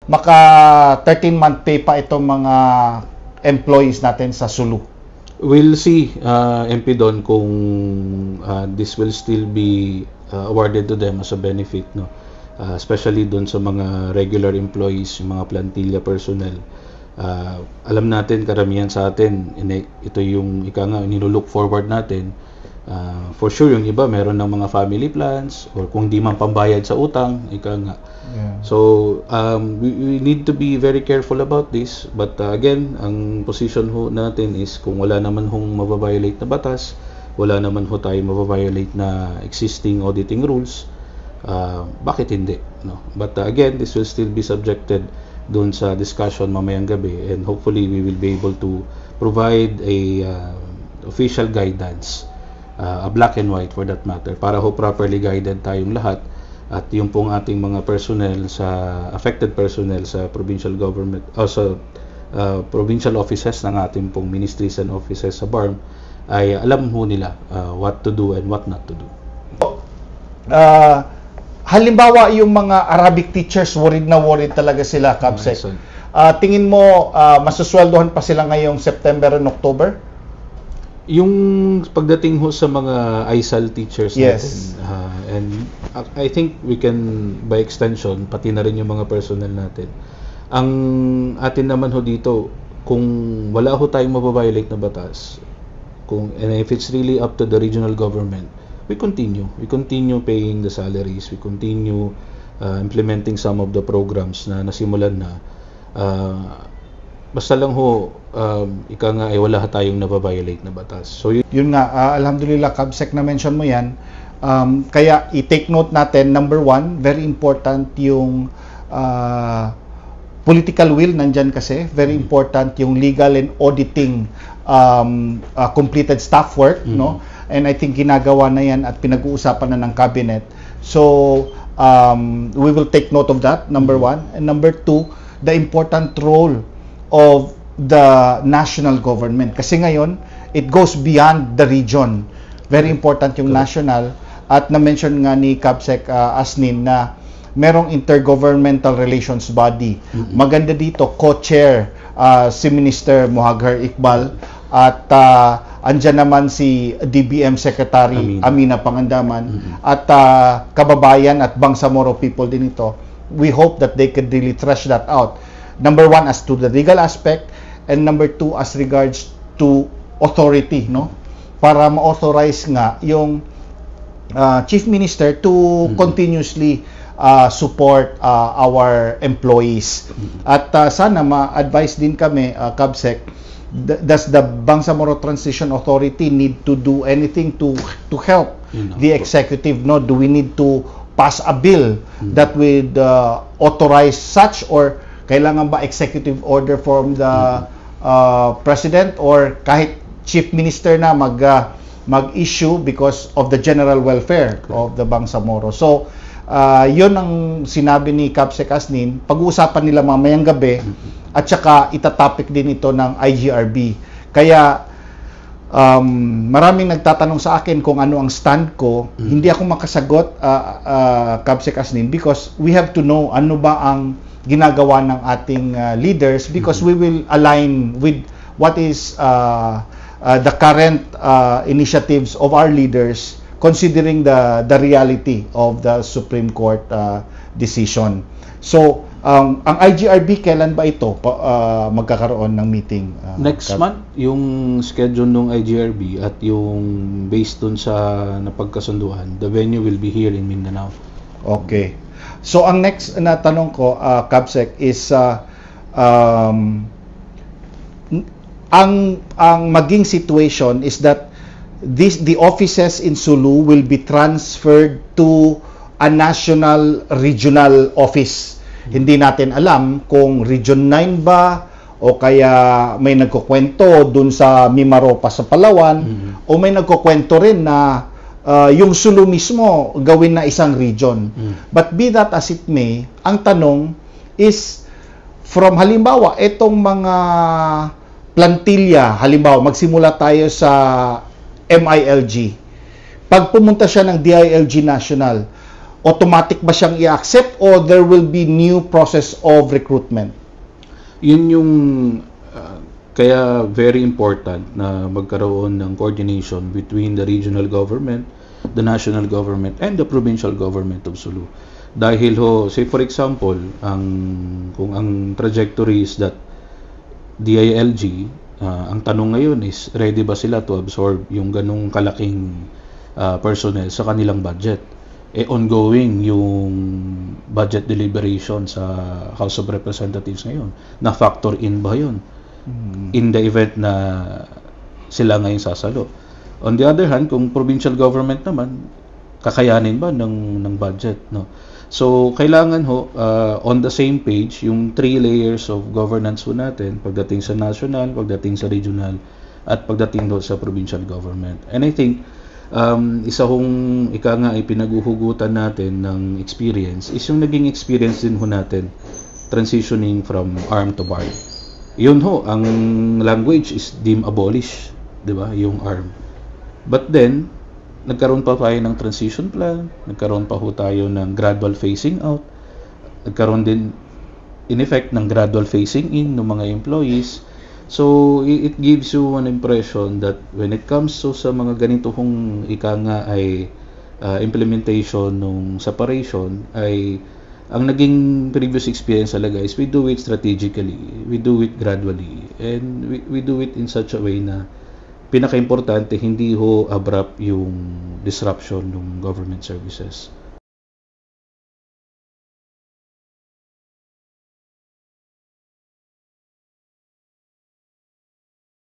maka 13-month pay pa itong mga employees natin sa Sulu? We'll see, MP Don, kung this will still be awarded to them as a benefit, no? Especially doon sa mga regular employees, yung mga plantilla personnel. Alam natin, karamihan sa atin, ito yung nilook forward natin. For sure, yung iba meron ng mga family plans or kung di man pambayad sa utang, Yeah. So, we need to be very careful about this. But again, ang position ho natin is kung wala naman hong mababiolate na batas, wala naman ho tayo mababiolate na existing auditing rules, bakit hindi? No? But again, this will still be subjected doon sa discussion mamayang gabi, and hopefully we will be able to provide a official guidance, a black and white for that matter, para ho properly guided tayong lahat. At yung pong ating mga personnel affected personnel sa provincial government o sa provincial offices ng ating pong ministries and offices sa BARM ay alam ho nila what to do and what not to do. Halimbawa, yung mga Arabic teachers, worried talaga sila, Kabsec. Tingin mo, masusweldohan pa sila ngayong September and October? Yung pagdating ho sa mga ISAL teachers yes. natin, and I think we can, by extension, pati na rin yung mga personnel natin. Ang atin naman ho dito, kung wala ho tayong mababiolate na batas, and if it's really up to the regional government, we continue paying the salaries, we continue implementing some of the programs na nasimulan na. Basta lang ho, wala tayong nababiolate na batas. So yun nga, alhamdulillah, Kabsec, na mention mo yan. Kaya i-take note natin, number one, very important yung political will, nandyan kasi. Very important yung legal and auditing completed staff work, no? And I think ginagawa na yan at pinag-uusapan na ng cabinet. So we will take note of that, number one. And number two, the important role of the national government. Kasi ngayon, it goes beyond the region. Very important yung national. At na-mention nga ni Kabsec Asnin na merong intergovernmental relations body. Maganda dito, co-chair si Minister Mohaghar Iqbal at andyan naman si DBM Secretary Amina Pangandaman at kababayan at Bangsamoro people din ito. We hope that they could really thresh that out. Number one, as to the legal aspect, and number two, as regards to authority, no? Para ma-authorize nga yung Chief Minister to continuously support our employees. At sana ma-advise din kami, Kabsec, does the Bangsamoro Transition Authority need to do anything to help the executive? No, do we need to pass a bill that would authorize such, or kailangan ba executive order from the president, or kahit chief minister na mag-issue because of the general welfare of the Bangsamoro? So yun ang sinabi ni Kabsec Asnin, pag-uusapan nila mamayang gabi, at saka itatopic din ito ng IGRB. Kaya maraming nagtatanong sa akin kung ano ang stand ko. Hindi ako makasagot, Kabsec Asnin, because we have to know ano ba ang ginagawa ng ating leaders, because we will align with what is the current initiatives of our leaders, considering the reality of the Supreme Court decision. So, ang IGRB, kailan ba ito magkakaroon ng meeting? Next month, yung schedule ng IGRB at yung based dun sa napagkasunduan, the venue will be here in Mindanao. Okay. So, ang next na tanong ko, Kabsec, is ang maging situation is that the offices in Sulu will be transferred to a national regional office. Hindi natin alam kung Region 9 ba, o kaya may nagkukwento dun sa Mimaropa sa Palawan, o may nagkukwento rin na yung Sulu mismo gawin na isang region. But be that as it may, ang tanong is, from halimbawa, itong mga plantilla, halimbawa, magsimula tayo sa MILG. Pag pumunta siya ng DILG National, automatic ba siyang i-accept or there will be new process of recruitment? Yun yung kaya very important na magkaroon ng coordination between the regional government, the national government, and the provincial government of Sulu. Dahil say for example, kung ang trajectory is that DILG, ang tanong ngayon is ready ba sila to absorb yung ganung kalaking personnel sa kanilang budget? Ongoing yung budget deliberation sa House of Representatives ngayon. Na-factor in ba yun? In the event na sila ngayon sasalo. On the other hand, kung provincial government naman, kakayanin ba ng budget? No? So, kailangan on the same page, yung 3 layers of governance natin, pagdating sa national, pagdating sa regional, at pagdating sa provincial government. And I think, isa hong ipinaguhugutan natin ng experience is yung naging experience din natin transitioning from arm to bar. Yun ang language is deemed abolished, di ba? Yung arm. But then, nagkaroon pa tayo ng transition plan, nagkaroon pa tayo ng gradual phasing out, nagkaroon din in effect ng gradual phasing in ng mga employees. So, it gives you an impression that when it comes to sa mga ganito hong ay implementation ng separation, ay ang naging previous experience talaga is we do it strategically, we do it gradually, and we do it in such a way na pinaka-importante, hindi abrupt yung disruption ng government services.